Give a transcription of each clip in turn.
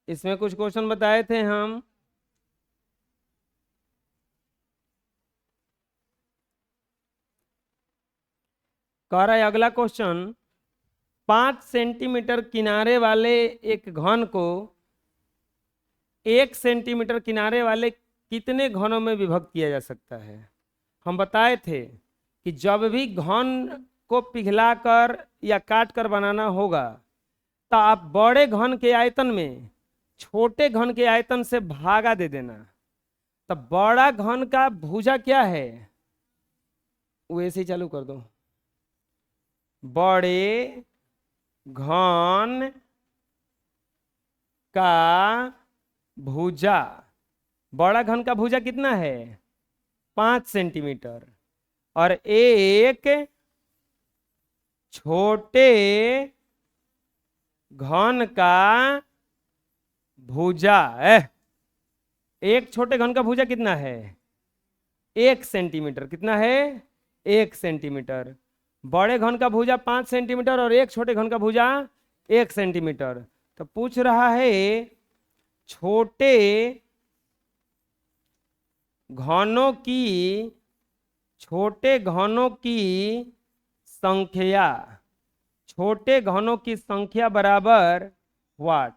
इसमें कुछ क्वेश्चन बताए थे हम। कह रहा है अगला क्वेश्चन, 5 सेंटीमीटर किनारे वाले एक घन को 1 सेंटीमीटर किनारे वाले कितने घनों में विभक्त किया जा सकता है। हम बताए थे कि जब भी घन को पिघलाकर या काट कर बनाना होगा तो आप बड़े घन के आयतन में छोटे घन के आयतन से भागा दे देना। तो बड़ा घन का भुजा क्या है, वैसे ही चालू कर दो। बड़े घन का भुजा, बड़ा घन का भुजा कितना है 5 सेंटीमीटर, और एक छोटे घन का भुजा एक छोटे घन का भुजा कितना है 1 सेंटीमीटर। कितना है 1 सेंटीमीटर। बड़े घन का भुजा 5 सेंटीमीटर और एक छोटे घन का भुजा 1 सेंटीमीटर। तो पूछ रहा है छोटे घनों की संख्या, छोटे घनों की संख्या बराबर व्हाट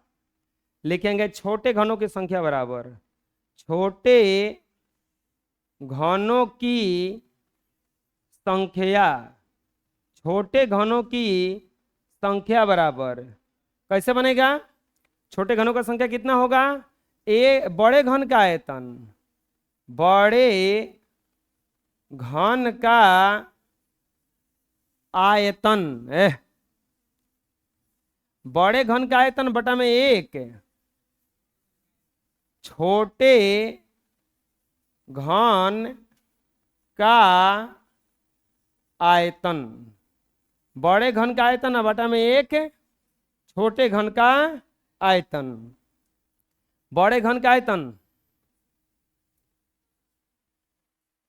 लिखेंगे। छोटे घनों की संख्या बराबर छोटे घनों की संख्या, छोटे घनों की संख्या बराबर कैसे बनेगा। छोटे घनों का संख्या कितना होगा, बड़े घन का आयतन, बड़े घन का आयतन बड़े घन का आयतन बटा में 1 छोटे घन का आयतन, बड़े घन का आयतन बटा में 1 छोटे घन का आयतन। बड़े घन का आयतन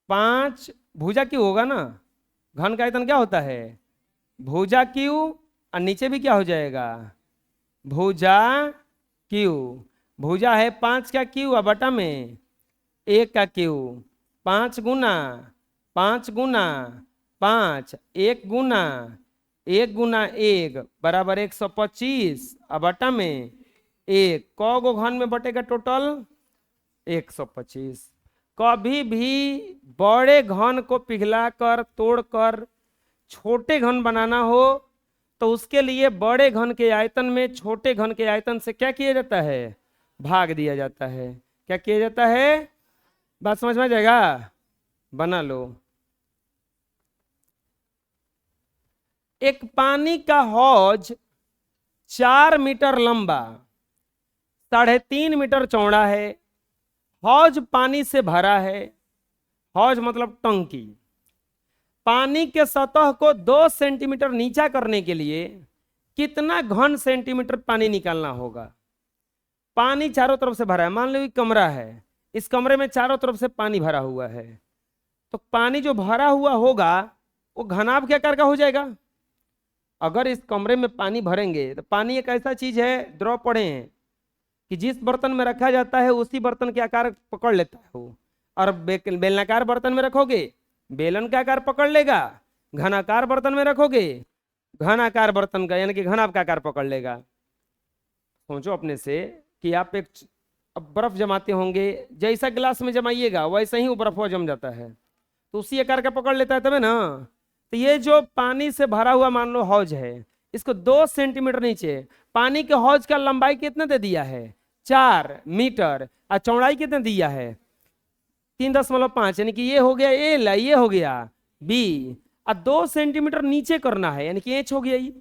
5 भुजा क्यू होगा ना। घन का आयतन क्या होता है भुजा क्यू, और नीचे भी क्या हो जाएगा भुजा क्यू। भुजा है 5 का क्यू और बटा में 1 का क्यू। 5 गुना 5 गुना 5, 1 गुना 1 गुना 1 बराबर 125 और बटा में 1। क गो घन में बटेगा टोटल 125। कभी भी बड़े घन को पिघलाकर तोड़कर छोटे घन बनाना हो तो उसके लिए बड़े घन के आयतन में छोटे घन के आयतन से क्या किया जाता है भाग दिया जाता है। क्या किया जाता है, बात समझ में आ जाएगा, बना लो। एक पानी का हौज 4 मीटर लंबा 3.5 मीटर चौड़ा है। हौज पानी से भरा है। हौज मतलब टंकी। पानी के सतह को 2 सेंटीमीटर नीचा करने के लिए कितना घन सेंटीमीटर पानी निकालना होगा। पानी चारों तरफ से भरा है। मान लो ये कमरा है, इस कमरे में चारों तरफ से पानी भरा हुआ है। तो पानी जो भरा हुआ होगा वो घनाभ के आकार का हो जाएगा। अगर इस कमरे में पानी भरेंगे तो पानी एक ऐसा चीज है, द्रव पढ़े हैं कि जिस बर्तन में रखा जाता है उसी बर्तन के आकार पकड़ लेता है वो। और बेलनाकार बर्तन में रखोगे बेलन का आकार पकड़ लेगा, घनाकार बर्तन में रखोगे घनाकार बर्तन का यानी कि घनाभ का आकार पकड़ लेगा। सोचो अपने से कि आप एक बर्फ जमाते होंगे, जैसा गिलास में जमाइएगा वैसे ही वो बर्फ जम जाता है, तो उसी आकार का पकड़ लेता है तब ना। तो ये जो पानी से भरा हुआ मान लो हौज है, इसको 2 सेंटीमीटर नीचे, पानी के हौज का लंबाई कितना दे दिया है 4 मीटर और चौड़ाई कितना दिया है 3.5, यानी कि ये हो गया एल, ये हो गया बी, और 2 सेंटीमीटर नीचे करना है यानी कि एच हो गया ये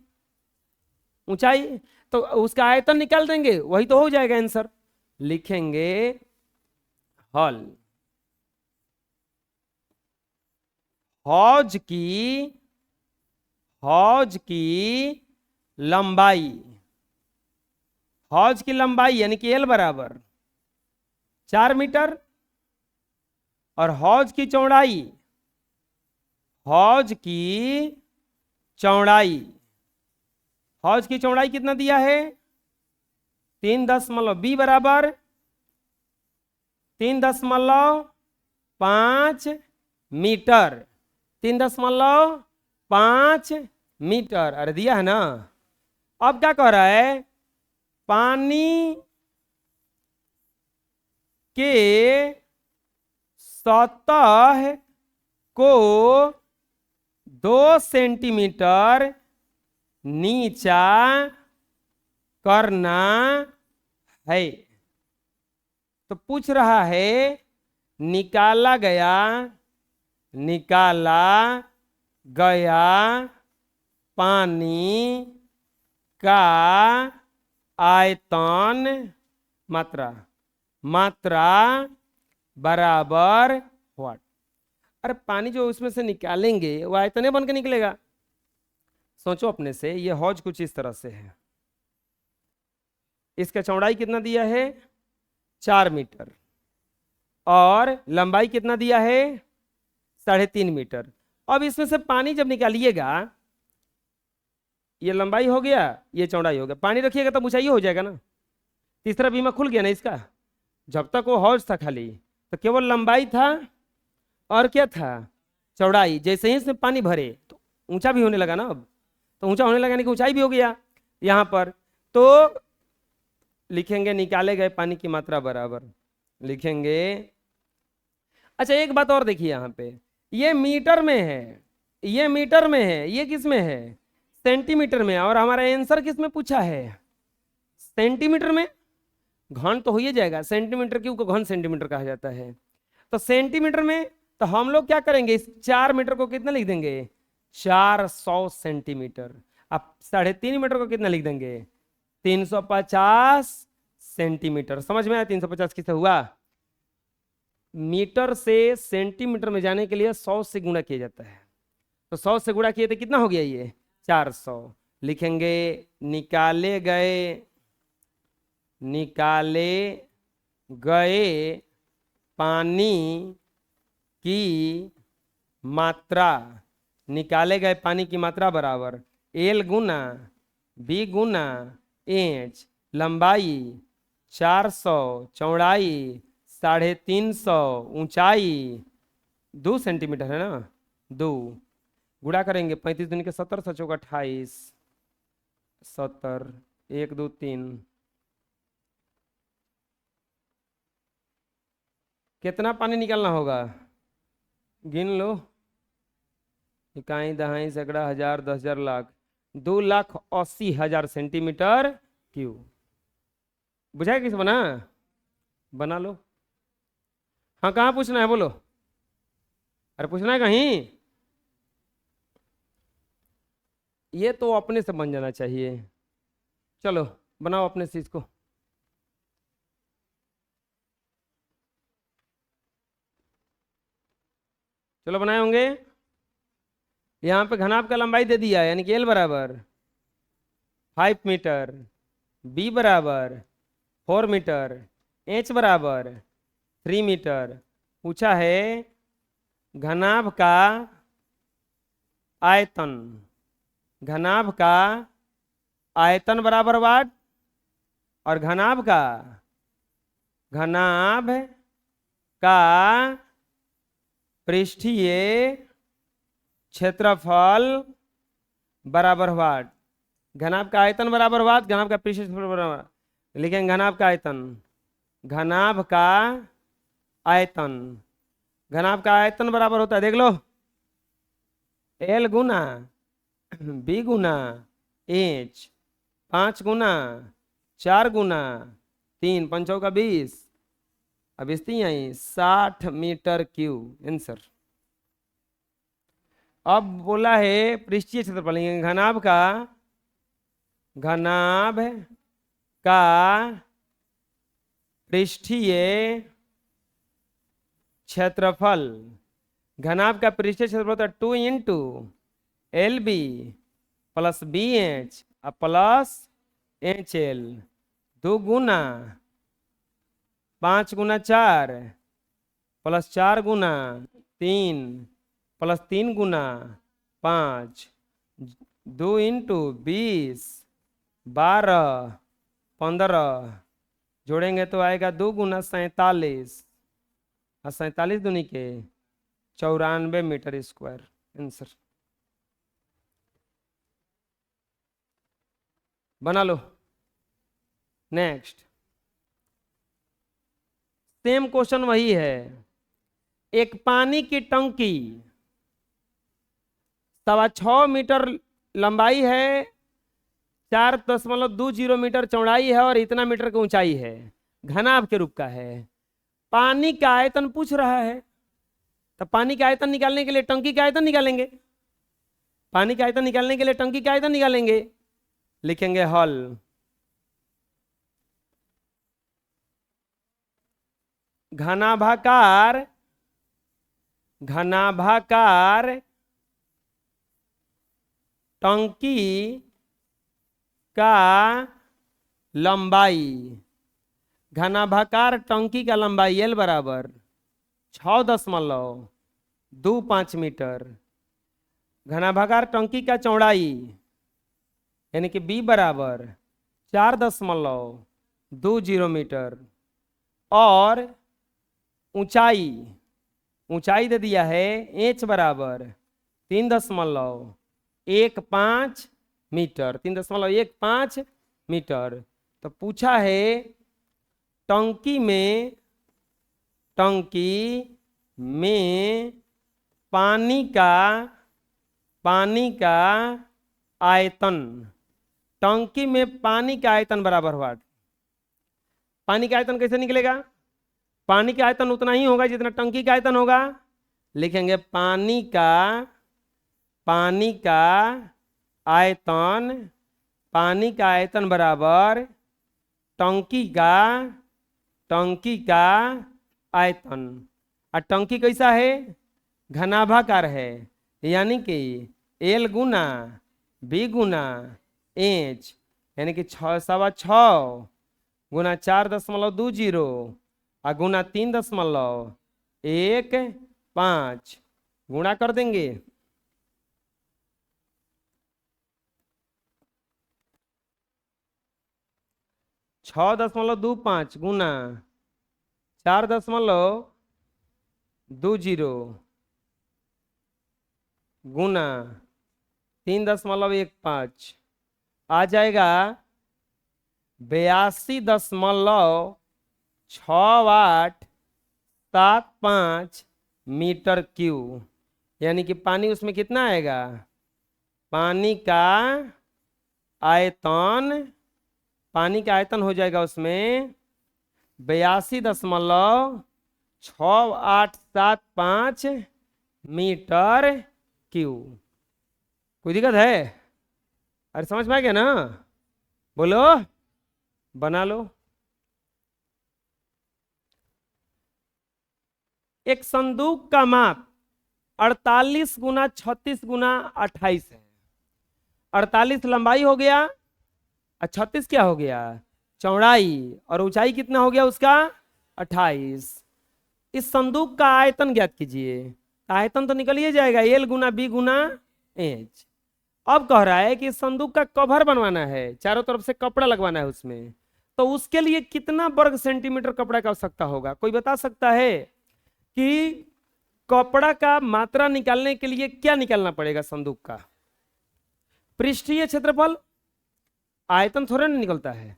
ऊंचाई। तो उसका आयतन निकाल देंगे, वही तो हो जाएगा आंसर। लिखेंगे हल हौज की लंबाई, हौज की लंबाई यानी कि एल बराबर 4 मीटर और हौज की चौड़ाई, हौज की चौड़ाई, हौज की चौड़ाई कितना दिया है 3.b बराबर 3.5 मीटर। 3.5 मीटर, अरे दिया है ना। अब क्या कह रहा है, पानी के सतह को 2 सेंटीमीटर नीचा करना है। तो पूछ रहा है निकाला गया पानी का आयतन मात्रा बराबर व्हाट। अरे पानी जो उसमें से निकालेंगे वो आयतन बन के निकलेगा। सोचो अपने से, ये हौज कुछ इस तरह से है, इसका चौड़ाई कितना दिया है 4 मीटर और लंबाई कितना दिया है 3.5 मीटर। अब इसमें से पानी जब निकालिएगा, ये लंबाई हो गया, ये चौड़ाई हो गया, पानी रखिएगा तब ऊंचाई हो जाएगा ना। तीसरा बीमा खुल गया ना इसका। जब तक वो हौज था खाली तो केवल लंबाई था और क्या था चौड़ाई। जैसे ही इसमें पानी भरे तो ऊंचा भी होने लगा ना। अब तो ऊंचा होने लगा यानी कि ऊंचाई भी हो गया यहाँ पर। तो लिखेंगे निकाले गए पानी की मात्रा बराबर लिखेंगे। अच्छा एक बात और देखिए, यहाँ पे ये मीटर में है, ये मीटर में है, ये किस में है सेंटीमीटर में, और हमारा आंसर किस में पूछा है सेंटीमीटर में। घन तो हो ही जाएगा, सेंटीमीटर क्यों को घन सेंटीमीटर कहा जाता है। तो सेंटीमीटर में तो हम लोग क्या करेंगे, इस 4 मीटर को कितना लिख देंगे 400 सेंटीमीटर। अब 3.5 मीटर को कितना लिख देंगे 350 सेंटीमीटर। समझ में आया 350 किससे हुआ। मीटर से सेंटीमीटर में जाने के लिए 100 से गुणा किया जाता है। तो 100 से गुणा किए तो कितना हो गया ये 400। लिखेंगे निकाले गए पानी की मात्रा, निकाले गए पानी की मात्रा बराबर एल गुना बी गुना एच। लंबाई 400, चौड़ाई 350, ऊंचाई 2 सेंटीमीटर है ना। 2 गुणा करेंगे 35 दूनी के 70, 7 चौका 28, 70, 1 2 3। कितना पानी निकालना होगा गिन लो। इकाई दहाई सैकड़ा हजार 10,000 लाख 2,80,000 सेंटीमीटर क्यूब। बुझाए किस बना लो। हाँ कहाँ पूछना है बोलो। अरे पूछना है कहीं, ये तो अपने से बन जाना चाहिए। चलो बनाओ अपने चीज को। चलो बनाए होंगे। यहाँ पे घनाभ का लंबाई दे दिया यानी कि एल बराबर 5 मीटर, बी बराबर 4 मीटर, एच बराबर 3 मीटर। पूछा है घनाभ का आयतन, घनाभ का आयतन बराबर वाट, और घनाभ का पृष्ठीय क्षेत्रफल बराबर वाट। घनाभ का आयतन बराबर वाट, घनाभ का पृष्ठीय क्षेत्रफल बराबर। लिखेंगे घनाभ का आयतन, घनाभ का आयतन, घनाभ का आयतन बराबर होता है देख लो एल गुना बी गुना एच, 5 गुना 4 गुना 3, 5 चौका 20, अब इसती आई 60 मीटर क्यूब आंसर। अब बोला है पृष्ठीय क्षेत्रफल, घनाभ का पृष्ठीय क्षेत्रफल, घनाभ का पृष्ठीय क्षेत्रफल होता है 2 into L B plus B H plus H L. 2 गुना 5 गुना 4 प्लस 4 गुना 3 प्लस 3 गुना 5, 2 इंटू 20, 12, 15 जोड़ेंगे तो आएगा 2 गुना 47 और 47 दूनी के 94 मीटर स्क्वायर आंसर। बना लो। नेक्स्ट सेम क्वेश्चन वही है। एक पानी की टंकी 6.25 मीटर लंबाई है, 4.20 मीटर चौड़ाई है और इतना मीटर की ऊंचाई है, घनाभ के रूप का है। पानी का आयतन पूछ रहा है, तो पानी का आयतन निकालने के लिए टंकी का आयतन निकालेंगे। पानी का आयतन निकालने के लिए टंकी का आयतन निकालेंगे। लिखेंगे हल घनाभाकार टंकी का लंबाई, घनाभाकार टंकी का लंबाई L बराबर 6.25 मीटर। घनाभाकार टंकी का चौड़ाई यानी कि B बराबर 4.20 मीटर और ऊंचाई दे दिया है H बराबर 3.15 मीटर, 3.15 मीटर। तो पूछा है टंकी में पानी का आयतन, टंकी में पानी का आयतन बराबर हुआ। पानी का आयतन कैसे निकलेगा? पानी का आयतन उतना ही होगा जितना टंकी का आयतन होगा। लिखेंगे पानी का आयतन बराबर टंकी का आयतन। और टंकी कैसा है? घनाभाकार है, यानी कि L गुना B गुना H, यानी कि 6.25 गुना 4.20 और गुना 3.15 गुणा कर देंगे। 6.25 गुना 4.20 गुना 3.15 आ जाएगा 82.6875 मीटर क्यूब। यानी कि पानी उसमें कितना आएगा? पानी का आयतन हो जाएगा उसमें 82.6875 मीटर क्यूब। कोई दिक्कत है? अरे समझ में आ गया ना? बोलो, बना लो। एक संदूक का माप 48 गुना 36 गुना 28 है। 48 लंबाई हो गया और 36 क्या हो गया? चौड़ाई। और ऊंचाई कितना हो गया उसका? 28। इस संदूक का आयतन ज्ञात कीजिए। आयतन तो निकल ही जाएगा L गुना B गुना H। अब कह रहा है कि इस संदूक का कवर बनवाना है, चारों तरफ से कपड़ा लगवाना है उसमें, तो उसके लिए कितना वर्ग सेंटीमीटर कपड़ा की आवश्यकता होगा? कोई बता सकता है कि कपड़ा का मात्रा निकालने के लिए क्या निकालना पड़ेगा? संदूक का पृष्ठीय क्षेत्रफल, आयतन थोड़ा ना निकलता है,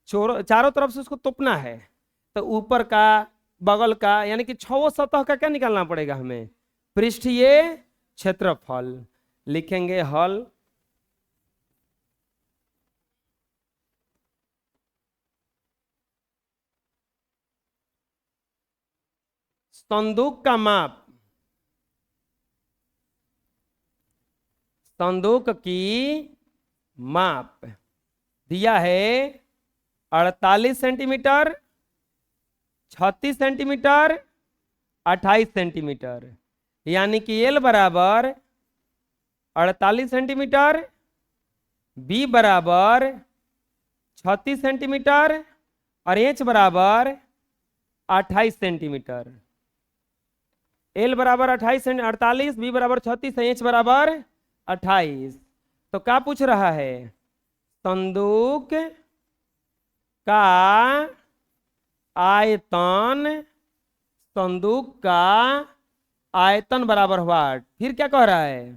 चारों तरफ से उसको तोपना है, तो ऊपर का बगल का यानी कि 6 सतह का क्या निकालना पड़ेगा हमें? पृष्ठीय क्षेत्रफल। लिखेंगे हल संदूक का माप, संदूक की माप दिया है 48 सेंटीमीटर, 36 सेंटीमीटर, 28 सेंटीमीटर। यानी कि L बराबर 48 सेंटीमीटर, B बराबर 36 सेंटीमीटर और H बराबर 28 सेंटीमीटर। L बराबर 48, B बराबर 36, H बराबर 28। तो क्या पूछ रहा है? संदूक का आयतन, संदूक का आयतन बराबर व्हाट। फिर क्या कह रहा है,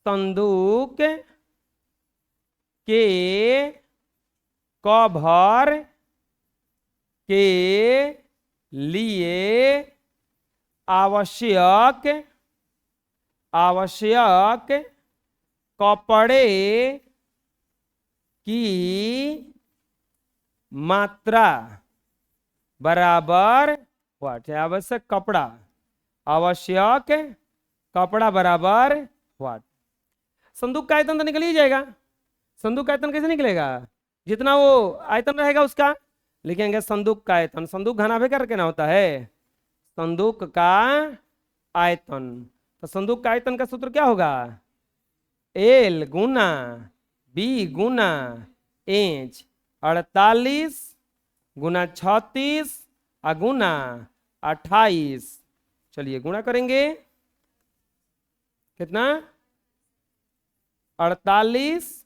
संदूक के कवर के लिए आवश्यक कपड़े की मात्रा बराबर व्हाट है, आवश्यक कपड़ा बराबर व्हाट। संदूक का आयतन तो निकल ही जाएगा। संदूक का आयतन कैसे निकलेगा, जितना वो आयतन रहेगा उसका लिखेंगे संदूक का आयतन। संदूक घना भी करके ना होता है, संदूक का आयतन। तो संदूक का आयतन का सूत्र क्या होगा, एल गुना बी गुना इंच, 48 गुना 36 गुना 28। चलिए गुणा करेंगे, कितना 48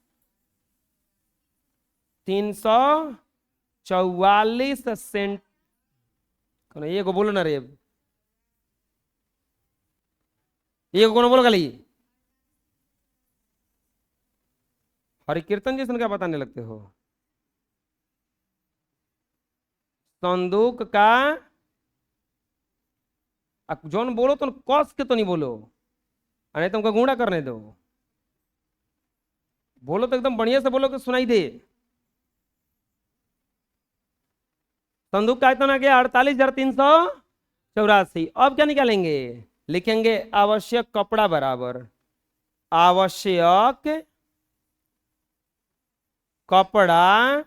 344 सेंट। ये को बोलो ना रे, ये को बोलो खाली, हरि कीर्तन जैसन क्या बताने लगते हो। संदूक का जोन बोलो तो कस के तो नहीं बोलो, नहीं तुमको गुणा करने दो। बोलो तो एकदम बढ़िया से बोलो कि सुनाई दे। संदूक का आयतन आ गया 48,384। अब क्या निकालेंगे, लिखेंगे आवश्यक कपड़ा बराबर, आवश्यक कपड़ा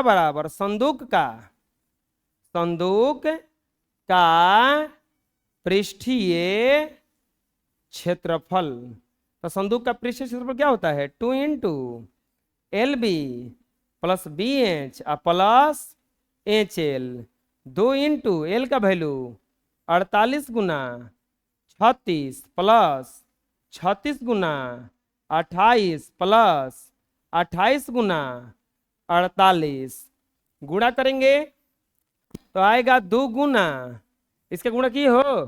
बराबर संदूक का पृष्ठीय क्षेत्रफल। तो संदूक का पृष्ठीय क्षेत्रफल क्या होता है, 2 into L B plus B H plus H L. 2 into L का वैल्यू 48 गुना 36 प्लस 36 गुना 28 प्लस 28 गुना 48। गुणा करेंगे तो आएगा 2 गुना, इसके गुणा की हो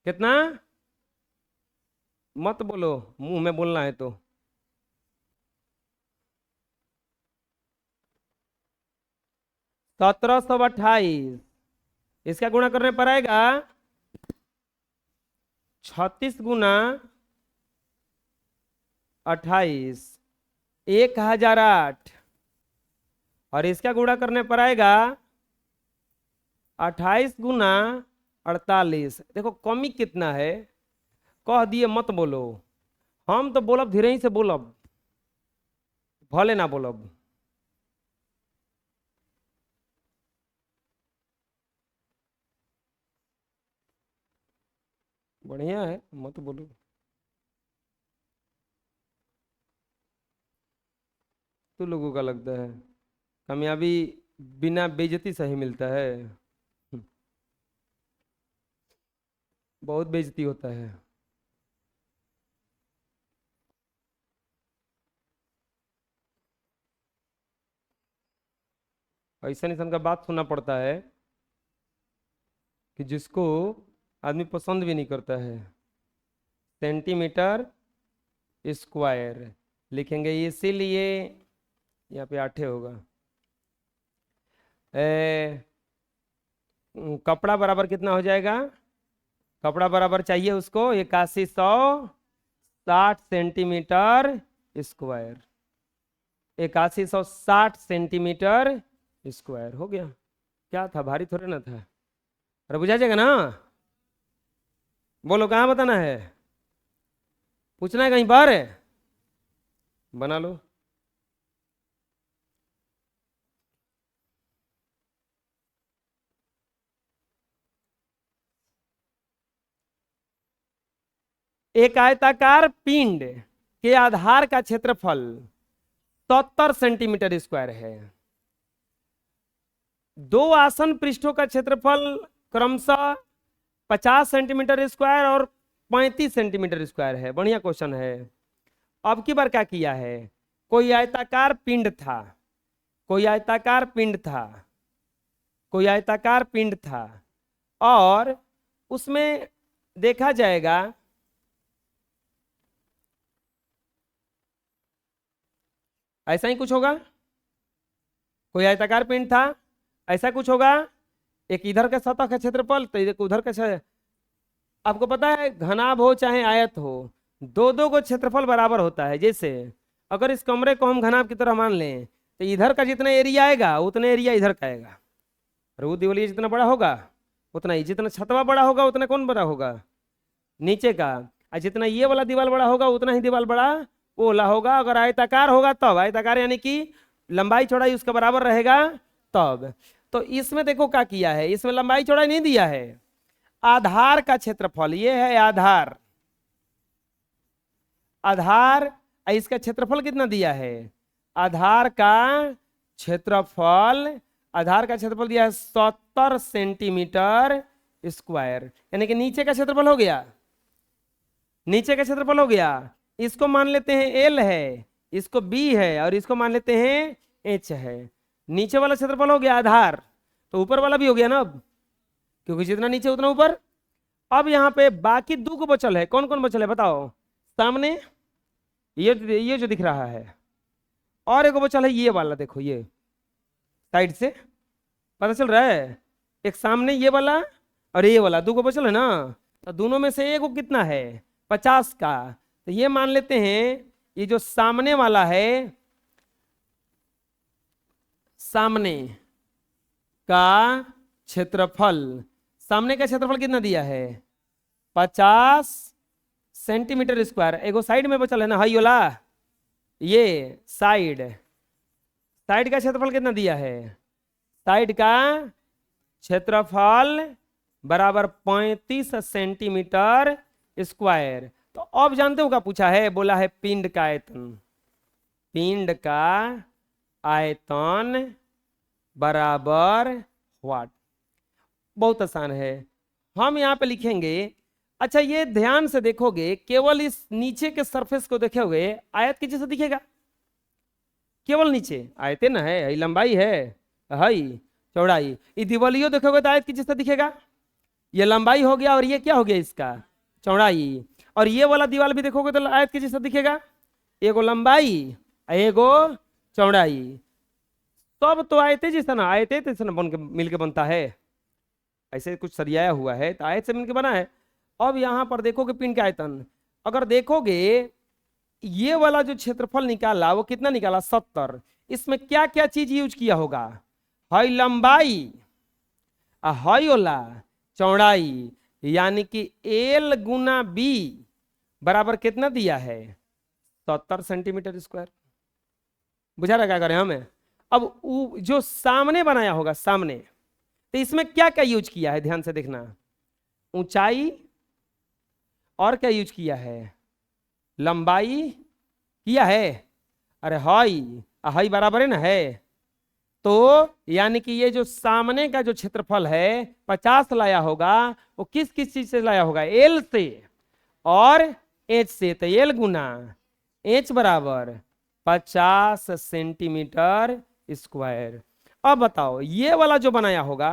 कितना, मत बोलो मुंह में बोलना है तो। 1728, इसका गुणा करने पर आएगा 36 गुना 28 1008, और इसका गुणा करने पर आएगा 28 गुना 48। देखो कमी कितना है, कह दिए मत बोलो, हम तो बोलब धीरे ही से बोलब, भले ना बोलब। बढ़िया है, मत बोलो। तो लोगों का लगता है कामयाबी बिना बेइज्जती से ही मिलता है, बहुत बेइज्जती होता है। ऐसा इंसान का बात सुनना पड़ता है कि जिसको आदमी पसंद भी नहीं करता है। सेंटीमीटर स्क्वायर लिखेंगे, इसीलिए यहाँ पे 8 होगा। कपड़ा बराबर कितना हो जाएगा, कपड़ा बराबर चाहिए उसको 8160 सेंटीमीटर स्क्वायर, 8160 सेंटीमीटर स्क्वायर हो गया। क्या था, भारी थोड़े ना था, अरे बुझा जाएगा ना। बोलो कहाँ बताना है, पूछना है कहीं पर, बना लो। एक आयताकार पिंड के आधार का क्षेत्रफल 70 सेंटीमीटर स्क्वायर है। दो आसन पृष्ठों का क्षेत्रफल क्रमशः 50 सेंटीमीटर स्क्वायर और 35 सेंटीमीटर स्क्वायर है। बढ़िया क्वेश्चन है। अब की बार क्या किया है, कोई आयताकार पिंड था, कोई आयताकार पिंड था, कोई आयताकार पिंड था, और उसमें देखा जाएगा ऐसा ही कुछ होगा, कोई आयताकार पिंड था, ऐसा कुछ होगा, एक इधर का सतह का क्षेत्रफल तो एक उधर का। आपको पता है घनाभ हो चाहे आयत हो, दो दो को क्षेत्रफल बराबर होता है। जैसे अगर इस कमरे को हम घनाभ की तरह मान लें तो इधर का जितना एरिया आएगा उतना एरिया इधर का आएगा, और वो दिवाली जितना बड़ा होगा उतना ही, जितना छतवा बड़ा होगा उतना कौन बड़ा होगा, नीचे का, और जितना ये वाला दीवार बड़ा होगा उतना ही दीवार बड़ा वो वाला होगा। अगर आयताकार होगा तब, आयताकार यानी कि लंबाई चौड़ाई उसका बराबर रहेगा तब। तो इसमें देखो क्या किया है, इसमें लंबाई चौड़ाई नहीं दिया है, आधार का क्षेत्रफल ये है आधार, आधार, इसका क्षेत्रफल कितना दिया है, आधार का क्षेत्रफल, आधार का क्षेत्रफल दिया है 70 सेंटीमीटर स्क्वायर, यानी कि नीचे का क्षेत्रफल हो गया, नीचे का क्षेत्रफल हो गया। इसको मान लेते हैं एल है, इसको बी है, और इसको मान लेते हैं एच है। नीचे वाला क्षेत्रफल हो गया आधार, तो ऊपर वाला भी हो गया ना अब, क्योंकि जितना नीचे उतना ऊपर। अब यहाँ पे बाकी दो को बचल है, कौन कौन बचल है बताओ, सामने ये जो दिख रहा है, और एक बचल है ये वाला, देखो ये साइड से पता चल रहा है, एक सामने ये वाला और ये वाला, दो को बचल है ना, तो दोनों में से एक को कितना है 50 का। तो ये मान लेते हैं ये जो सामने वाला है, सामने का क्षेत्रफल, सामने का क्षेत्रफल कितना दिया है 50 सेंटीमीटर स्क्वायर। एगो साइड में बचल है ना हाई वाला, ये साइड, साइड का क्षेत्रफल कितना दिया है, साइड का क्षेत्रफल बराबर 35 सेंटीमीटर स्क्वायर। तो अब जानते हो क्या पूछा है, बोला है पिंड का आयतन, पिंड का आयतन बराबर व्हाट। बहुत आसान है, हम यहाँ पे लिखेंगे। अच्छा ये ध्यान से देखोगे, केवल इस नीचे के सरफेस को देखोगे आयत के जैसा दिखेगा, केवल नीचे आयते ना है, लंबाई है, हाई चौड़ाई, ये दिवालियो देखोगे तो आयत के जैसा दिखेगा, ये लंबाई हो गया और ये क्या हो गया इसका चौड़ाई। और ये वाला दीवार भी देखोगे तो आयत के जैसा दिखेगा, एगो लंबाई एगो चौड़ाई, सब तो आयते जैसा ना, आयते जैसा ना बन के मिलके बनता है, ऐसे कुछ सरियाया हुआ है तो आयत से मिलके बना है। अब यहाँ पर देखोगे पिंड का आयतन, अगर देखोगे ये वाला जो क्षेत्रफल निकाला वो कितना निकाला 70, इसमें क्या क्या चीज यूज किया होगा, हाई लंबाई हाई वाला चौड़ाई, यानी कि एल गुना बी बराबर कितना दिया है 70 सेंटीमीटर स्क्वायर। बुझा रहा क्या करें हमें। अब जो सामने बनाया होगा सामने, तो इसमें क्या क्या यूज किया है ध्यान से देखना, ऊंचाई और क्या यूज किया है, लंबाई किया है, अरे हाई हाई बराबर है ना है, तो यानी कि ये जो सामने का जो क्षेत्रफल है 50 लाया होगा, वो किस किस चीज से लाया होगा, एल से और एच से, तो एल गुना एच बराबर 50 सेंटीमीटर स्क्वायर। अब बताओ ये वाला जो बनाया होगा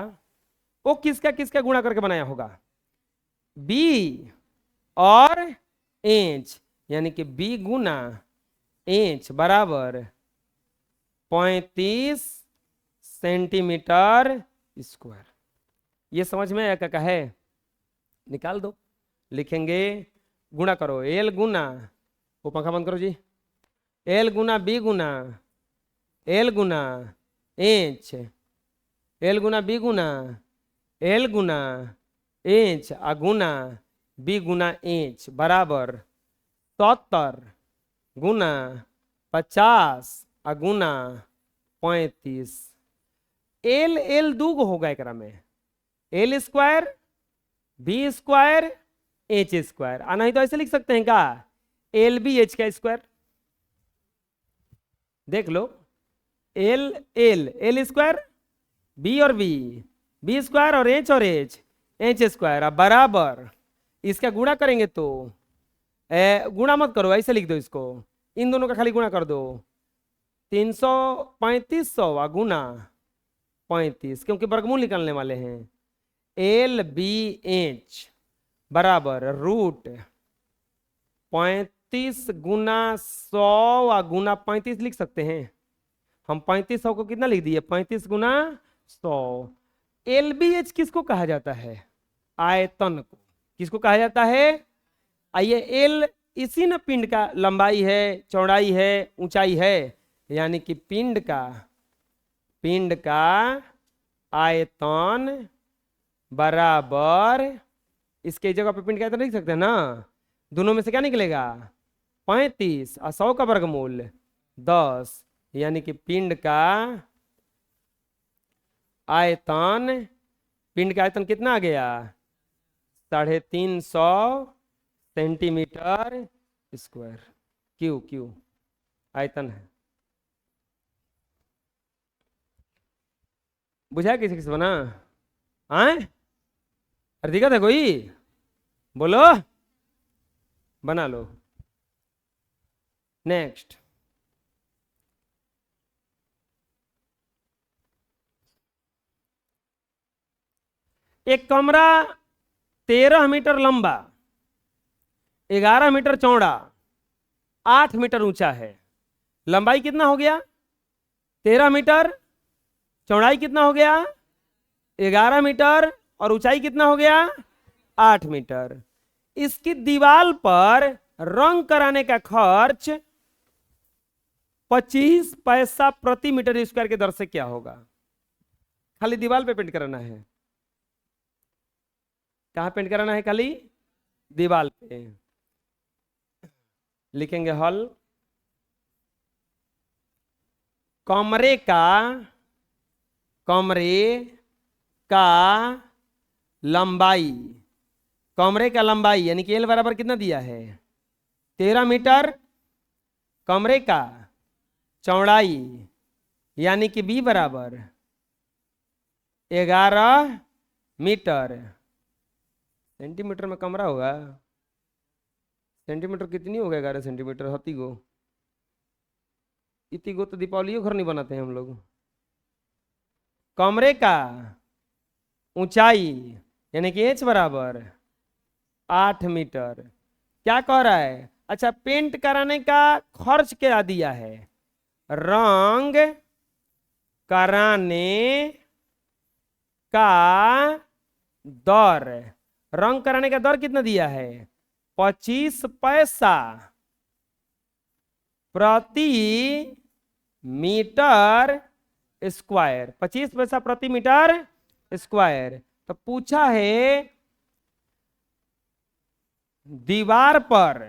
वो किसका किसका गुणा करके बनाया होगा, बी और एच, यानी कि बी गुना एच बराबर 35 सेंटीमीटर स्क्वायर। ये समझ में आया क्या है, निकाल दो, लिखेंगे गुणा करो, एल गुना, वो पंखा बंद करो जी, एल गुना बी गुना एल गुना एच, एल गुना बी गुना एल गुना एच आ गुना बी गुना एच बराबर 70 गुना 50 आ गुना 35। एल एल दू गो होगा एकरा में, L square B square H square, आ नहीं तो ऐसे लिख सकते हैं क्या, एल बी एच का स्क्वायर। देख लो, L L L square B और बी स्क्वायर और एच एच स्क्वायर बराबर, इसका गुणा करेंगे तो गुणा मत करो, ऐसे लिख दो इसको, इन दोनों का खाली गुणा कर दो, 300 3500 गुना 35, क्योंकि वर्गमूल निकालने वाले हैं। एल बी एच बराबर रूट 35 गुना 100 गुना 35 लिख सकते हैं हम। 3500 को कितना लिख दिए, 35 गुना 100। एल बी एच किसको कहा जाता है, आयतन को। किसको कहा जाता है, आइए, एल इसी न पिंड का लंबाई है, चौड़ाई है, ऊंचाई है, यानी कि पिंड का आयतन बराबर, इसके जगह पे पिंड का आयतन लिख सकते हैं ना, दोनों में से क्या निकलेगा, 35 और 100 का वर्गमूल 10, यानी कि पिंड का आयतन, पिंड का आयतन कितना आ गया, 350 सेंटीमीटर स्क्वायर। क्यू आयतन है। बुझा किसी किसी बना आए, अरे दिक्कत है कोई, बोलो, बना लो। नेक्स्ट, एक कमरा 13 मीटर लंबा, 11 मीटर चौड़ा, 8 मीटर ऊंचा है। लंबाई कितना हो गया, 13 मीटर, चौड़ाई कितना हो गया, 11 मीटर, और ऊंचाई कितना हो गया, 8 मीटर। इसकी दीवार पर रंग कराने का खर्च 25 पैसा प्रति मीटर स्क्वायर के दर से क्या होगा। खाली दीवार पे पेंट कराना है। कहां पेंट कराना है, खाली दीवार पे। लिखेंगे हल, कमरे का लंबाई, कमरे का लंबाई यानी कि एल बराबर कितना दिया है, 13 मीटर। कमरे का चौड़ाई यानी कि बी बराबर 11 मीटर। सेंटीमीटर में कमरा होगा, सेंटीमीटर कितनी होगा, 11 सेंटीमीटर, हती गो इतनी गो तो दीपावली घर नहीं बनाते हैं हम लोग। कमरे का ऊंचाई यानी कि एच बराबर 8 मीटर। क्या कह रहा है, अच्छा, पेंट कराने का खर्च क्या दिया है, रंग कराने का दर, रंग कराने का दर कितना दिया है, 25 पैसा प्रति मीटर स्क्वायर, 25 पैसा प्रति मीटर स्क्वायर। तो पूछा है दीवार पर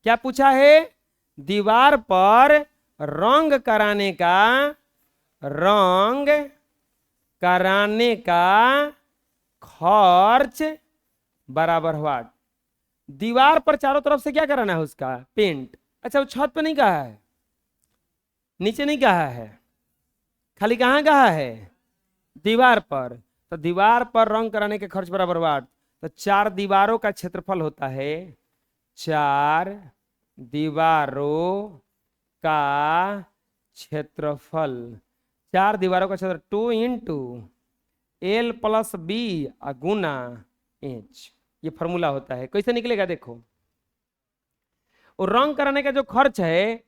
क्या पूछा है, दीवार पर रंग कराने का खर्च बराबर हुआ। दीवार पर चारों तरफ से क्या कराना है, उसका पेंट। अच्छा, वो छत पे नहीं कहा है, नीचे नहीं कहा है, खाली कहाँ कहा है, दीवार पर। तो दीवार पर रंग कराने के खर्च बराबर वाट, तो 4 दीवारों का क्षेत्रफल होता है, 4 दीवारों का क्षेत्रफल, 4 दीवारों का क्षेत्र 2 इंटू एल प्लस बी गुना एच, ये फॉर्मूला होता है। कैसे निकलेगा देखो, और रंग कराने का जो खर्च है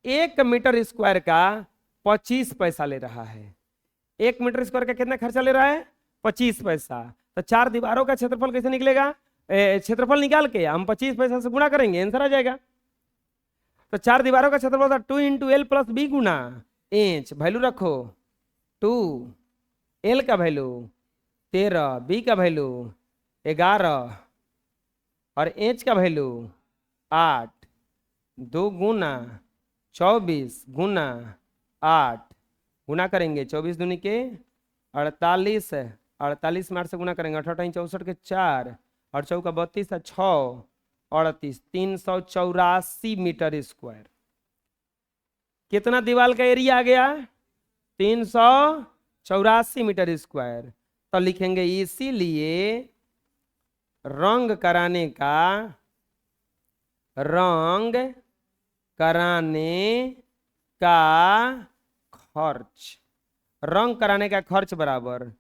1 मीटर स्क्वायर का 25 पैसा ले रहा है। 1 मीटर स्क्वायर का कितना खर्चा ले रहा है, 25 पैसा। तो 4 दीवारों का क्षेत्रफल कैसे निकलेगा, क्षेत्रफल निकाल के हम 25 पैसा से गुणा करेंगे, आंसर आ जाएगा। तो 4 दीवारों का क्षेत्रफल था 2 इंटू एल प्लस बी गुना एच, वैल्यू रखो 2, एल का वैल्यू 13, बी का वैल्यू 11 और एच का वैल्यू 8, 2 गुना 24 गुना 8, गुना करेंगे 24 दूनी के 48, 48 में 8 से गुना करेंगे 8 64 के 4 और 4 का 32 है 6 38, 384 मीटर स्क्वायर। कितना दीवार का एरिया आ गया, 384 मीटर स्क्वायर। तो लिखेंगे इसीलिए रंग कराने का रंग कराने का खर्च। रंग कराने का खर्च बराबर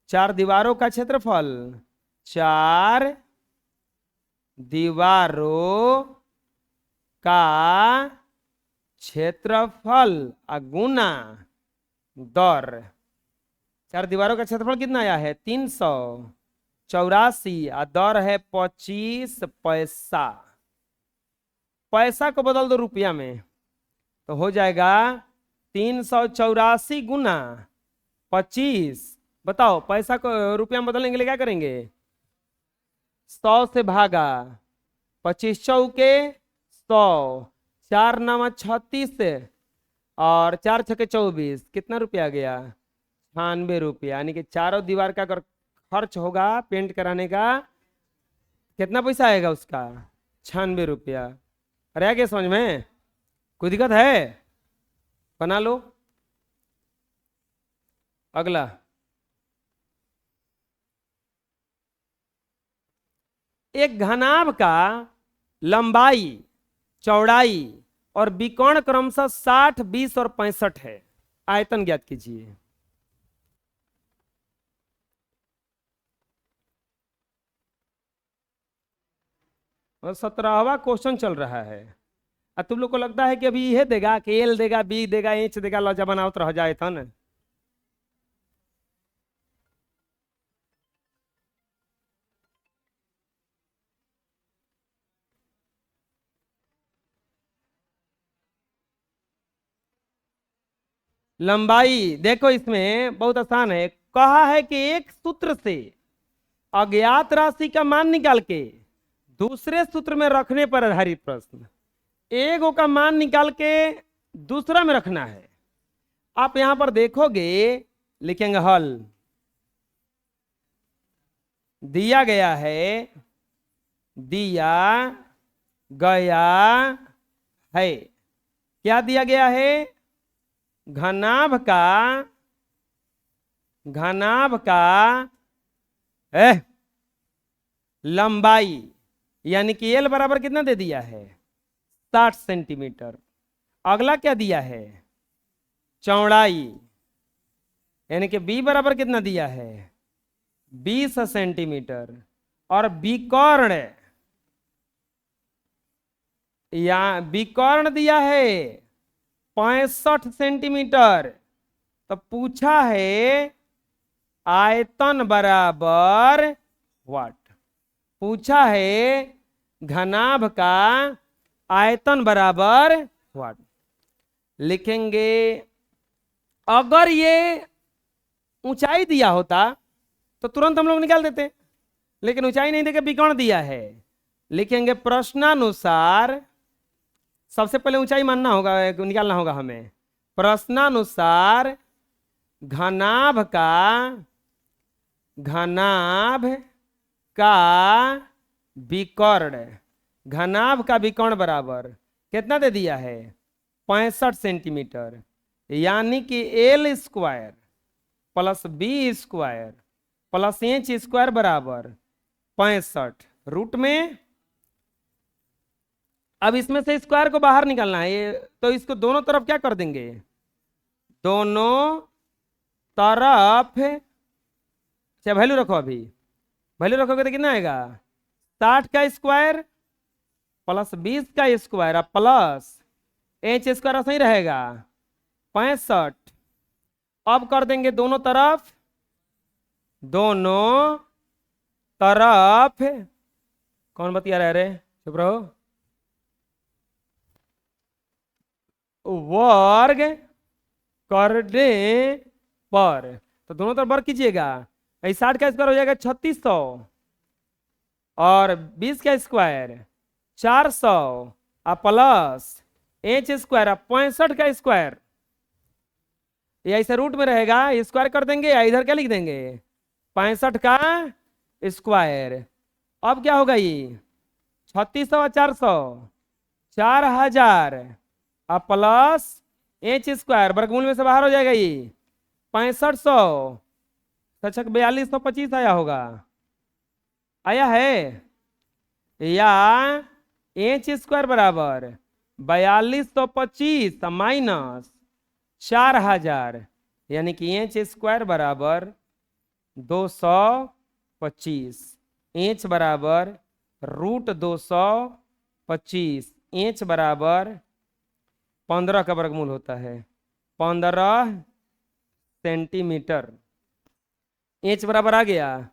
4 दीवारों का क्षेत्रफल, 4 दीवारों का क्षेत्रफल गुना दर। 4 दीवारों का क्षेत्रफल कितना आया है? 384 और दर है 25 पैसा। पैसा को बदल दो रुपया में तो हो जाएगा 384 गुना 25। बताओ पैसा को रुपया में बदलने के लिए क्या करेंगे? 100 से भागा, 25 चौके 100, 4 नवा 36 और 4 छके 24, कितना रुपया आ गया? 96 रुपया। यानी कि चारों दीवार का अगर खर्च होगा पेंट कराने का, कितना पैसा आएगा उसका? 96 रुपया। अरे आ गया समझ में? कोई दिक्कत है? बना लो। अगला, एक घनाभ का लंबाई, चौड़ाई और विकर्ण क्रमशः 60, 20 और 65 है। आयतन ज्ञात कीजिए। और 17वां क्वेश्चन चल रहा है। अब तुम लोग को लगता है कि अभी यह देगा कि एल देगा, बी देगा, इंच देगा, लौजा बनाओ तो रह जाए था ना। लंबाई देखो, इसमें बहुत आसान है। कहा है कि एक सूत्र से अज्ञात राशि का मान निकाल के दूसरे सूत्र में रखने पर आधारित प्रश्न। एक का मान निकाल के दूसरा में रखना है। आप यहां पर देखोगे, लिखेंगे हल। दिया गया है, दिया गया है, क्या दिया गया है? घनाभ का लंबाई, यानी कि एल बराबर कितना दे दिया है? 60 सेंटीमीटर। अगला क्या दिया है? चौड़ाई, यानी कि बी बराबर कितना दिया है? 20 सेंटीमीटर। और विकर्ण, या विकर्ण दिया है 65 सेंटीमीटर। तो पूछा है आयतन बराबर व्हाट? पूछा है घनाभ का आयतन बराबर व्हाट? लिखेंगे, अगर ये ऊंचाई दिया होता तो तुरंत हम लोग निकाल देते, लेकिन ऊंचाई नहीं देकर विकर्ण दिया है। लिखेंगे प्रश्नानुसार, सबसे पहले ऊंचाई मानना होगा, निकालना होगा हमें। प्रश्नानुसार घनाभ का विकर्ण, घनाभ का विकर्ण बराबर कितना दे दिया है? 65 सेंटीमीटर। यानी कि L square plus B square plus inch square बराबर 65 रूट में। अब इसमें से स्क्वायर को बाहर निकालना है, ये तो इसको दोनों तरफ क्या कर देंगे? दोनों तरफ, अच्छा वैल्यू रखो, अभी वैल्यू रखोगे तो कितना आएगा? 60 का स्क्वायर प्लस 20 का स्क्वायर प्लस इंच स्क्वायर सही रहेगा 65। अब कर देंगे दोनों तरफ, दोनों तरफ, कौन बतिया रहे रे? चुप रहो। वर्ग करने पर, तो दोनों तरफ वर्ग कीजिएगा। 60 का स्क्वायर हो जाएगा 3600 और 20 का स्क्वायर 400 और प्लस इंच स्क्वायर 65 का स्क्वायर, ये ऐसे रूट में रहेगा, स्क्वायर कर देंगे या इधर क्या लिख देंगे? 65 का स्क्वायर। अब क्या होगा? ये 3600 और 400 4000 और प्लस इंच स्क्वायर, वर्गमूल में से बाहर हो जाएगा। ये 6500 सचक 4225 आया होगा, आया है, या एच स्क्वायर बराबर 4225 माइनस 4000, यानी कि एच स्क्वायर बराबर 225, एच बराबर √225, एच बराबर 15 का वर्गमूल होता है 15 सेंटीमीटर। एच बराबर आ गया,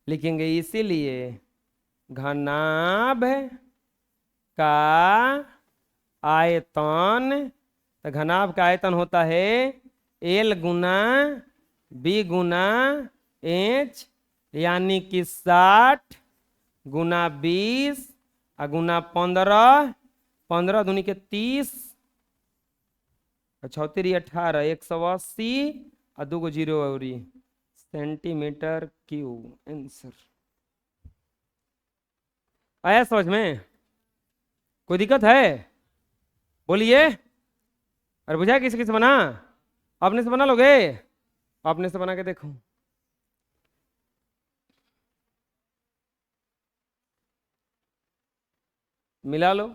लिखेंगे इसीलिए घनाभ का आयतन, तो घनाभ का आयतन होता है एल गुना बी गुना एच, यानी कि 60 गुना 20 गुना 15, 15 दूनी के 30, 18 180 और 2 जीरो और सेंटीमीटर क्यूब आंसर। आया समझ में? कोई दिक्कत है? बोलिए। अरे बुझा किसी किसी बना? अपने से बना लोगे? अपने से बना के देखो। मिला लो।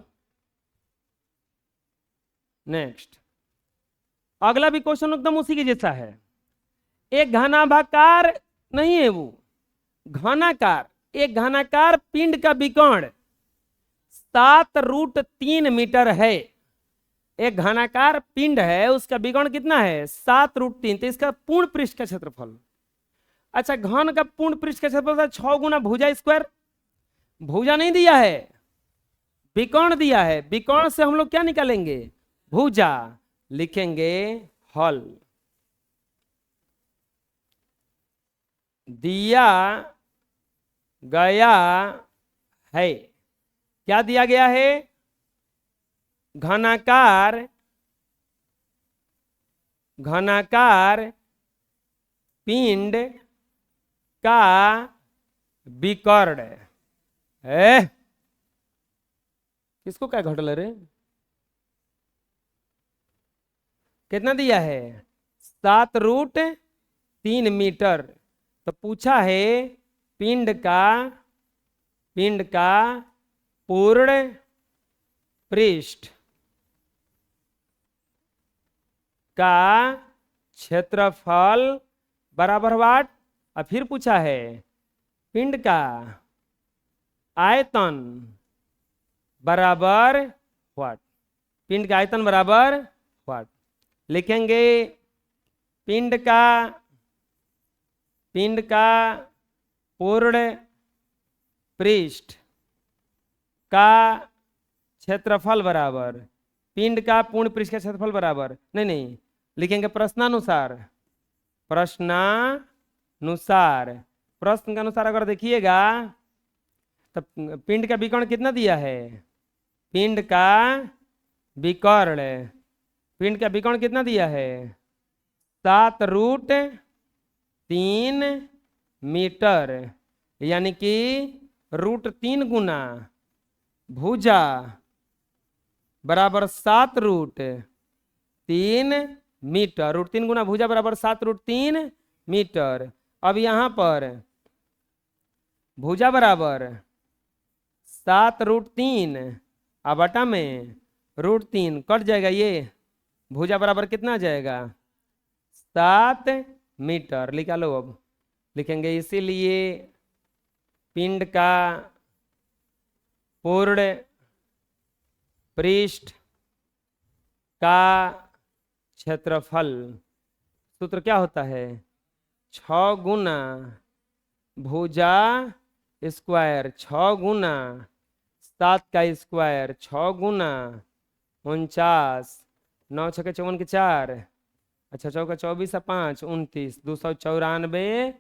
नेक्स्ट, अगला भी क्वेश्चन एकदम उसी के जैसा है। एक घनाभाकार नहीं है, वो घनाकार, एक घनाकार पिंड का विकर्ण 7√3 मीटर है। एक घनाकार पिंड है, उसका विकर्ण कितना है? 7√3। तो इसका पूर्ण पृष्ठ का क्षेत्रफल, अच्छा घन का पूर्ण पृष्ठ का क्षेत्रफल 6 गुना भुजा स्क्वायर। भुजा नहीं दिया है, विकर्ण दिया है। विकर्ण से हम लोग क्या निकालेंगे? भुजा। लिखेंगे हल। दिया गया है, क्या दिया गया है? घनाकार, घनाकार पिंड का विकर्ण है। किसको क्या घटल रे? कितना दिया है? 7√3 मीटर। तो पूछा है पिंड का पूर्ण पृष्ठ का क्षेत्रफल बराबर वाट। और फिर पूछा है पिंड का आयतन बराबर वाट। पिंड का आयतन बराबर वाट। लिखेंगे पिंड का पूर्ण पृष्ठ का क्षेत्रफल बराबर, पिंड का पूर्ण पृष्ठ का क्षेत्रफल बराबर, नहीं लिखेंगे प्रश्नानुसार। प्रश्न के अनुसार अगर देखिएगा तो पिंड का विकर्ण कितना दिया है? पिंड का विकर्ण कितना दिया है? 7√3 मीटर, यानी कि √3 गुना भुजा बराबर 7√3 मीटर। √3 गुना भुजा बराबर 7√3 मीटर। अब यहां पर भुजा बराबर 7√3 अब बटा में √3 कट जाएगा, ये भुजा बराबर कितना आ जाएगा? 7 मीटर। लिखा लो। अब लिखेंगे इसीलिए पिंड का पूर्ण पृष्ठ का क्षेत्रफल, सूत्र क्या होता है? 6 गुना भुजा स्क्वायर 6 गुना 7 का स्क्वायर 6 गुना 49, 9 6 के 54 के 4, अच्छा 4 का 24 5 29, 294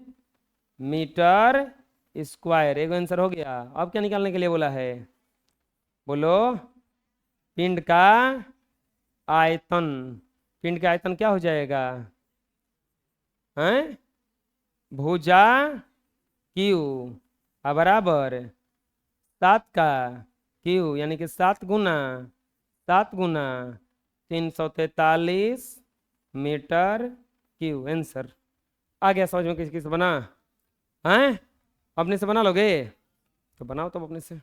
मीटर स्क्वायर। एक आंसर हो गया। अब क्या निकालने के लिए बोला है? बोलो। पिंड का आयतन। पिंड का आयतन क्या हो जाएगा? हैं? भुजा क्यू बराबर 7 का क्यू, यानी कि 7 गुना 343 मीटर क्यू। आंसर आ गया समझ में? किस किस बना? हैं? अपने से बना लोगे तो बनाओ तब अपने से।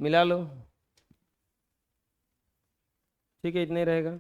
मिला लो। ठीक है, इतने ही रहेगा।